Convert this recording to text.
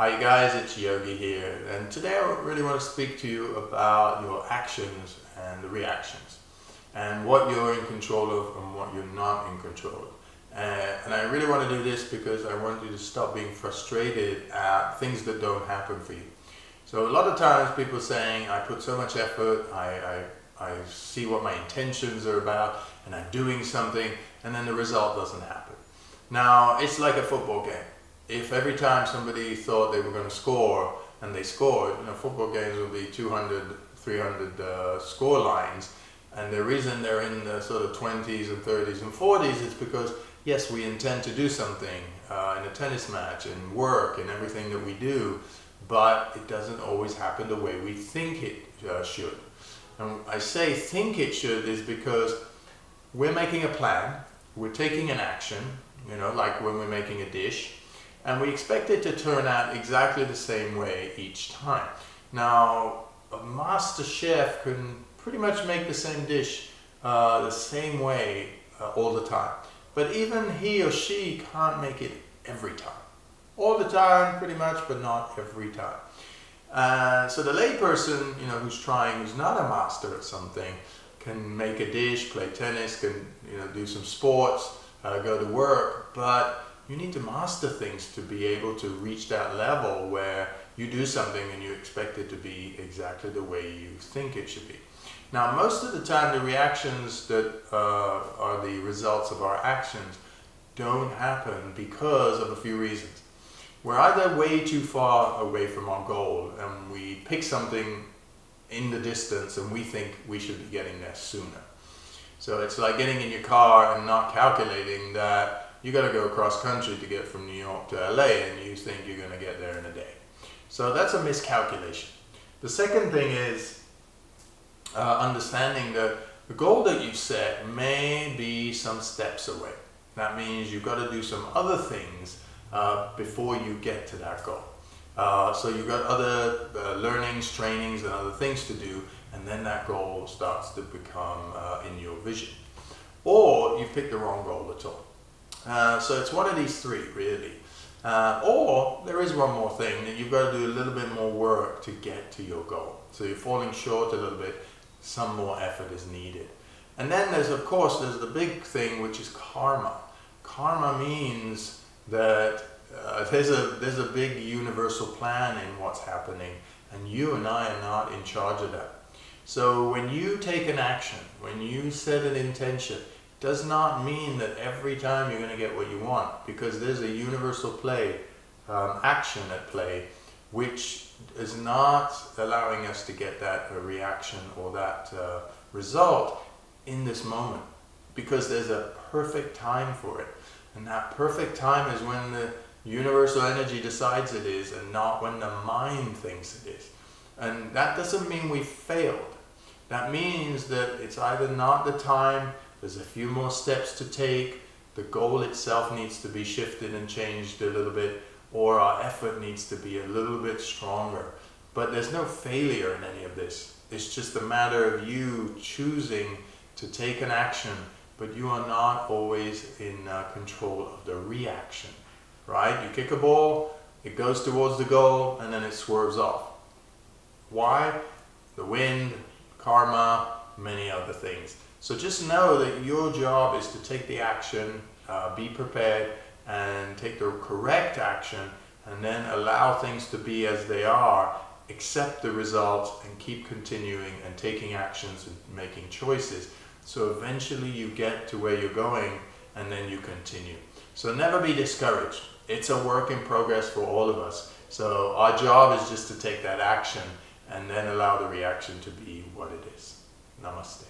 Hi guys, it's Yogi here, and today I really want to speak to you about your actions and the reactions and what you're in control of and what you're not in control of. And I really want to do this because I want you to stop being frustrated at things that don't happen for you. So a lot of times people saying, I put so much effort, I see what my intentions are about, and I'm doing something, and then the result doesn't happen. Now, it's like a football game. If every time somebody thought they were going to score and they scored, football games will be 200, 300 score lines, and the reason they're in the sort of 20s and 30s and 40s is because, yes, we intend to do something in a tennis match and work and everything that we do, but it doesn't always happen the way we think it should. And I say think it should is because we're making a plan, we're taking an action, like when we're making a dish, and we expect it to turn out exactly the same way each time. Now, a master chef can pretty much make the same dish the same way all the time. But even he or she can't make it every time. All the time, pretty much, but not every time. So the layperson, who's not a master at something, can make a dish, play tennis, can do some sports, go to work, but you need to master things to be able to reach that level where you do something and you expect it to be exactly the way you think it should be. Now, most of the time, the reactions that are the results of our actions don't happen because of a few reasons. We're either way too far away from our goal and we pick something in the distance and we think we should be getting there sooner. So it's like getting in your car and not calculating that you got to go across country to get from New York to LA and you think you're going to get there in a day. So that's a miscalculation. The second thing is understanding that the goal that you set may be some steps away. That means you've got to do some other things before you get to that goal. So you've got other learnings, trainings, and other things to do, and then that goal starts to become in your vision. Or you've picked the wrong goal at all. So it's one of these three, really. Or there is one more thing, that you've got to do a little bit more work to get to your goal. So you're falling short a little bit, some more effort is needed. And then there's the big thing, which is karma. Karma means that there's a big universal plan in what's happening, and you and I are not in charge of that. So when you take an action, when you set an intention, does not mean that every time you're going to get what you want, because there's a universal action at play, which is not allowing us to get that reaction or that result in this moment, because there's a perfect time for it. And that perfect time is when the universal energy decides it is, and not when the mind thinks it is. And that doesn't mean we failed. That means that it's either not the time, there's a few more steps to take, the goal itself needs to be shifted and changed a little bit, or our effort needs to be a little bit stronger. But there's no failure in any of this. It's just a matter of you choosing to take an action, but you are not always in control of the reaction, right? You kick a ball, it goes towards the goal, and then it swerves off. Why? The wind, karma, many other things. So just know that your job is to take the action, be prepared, and take the correct action, and then allow things to be as they are, accept the results, and keep continuing and taking actions and making choices. So eventually you get to where you're going, and then you continue. So never be discouraged. It's a work in progress for all of us. So our job is just to take that action and then allow the reaction to be what it is. Namaste.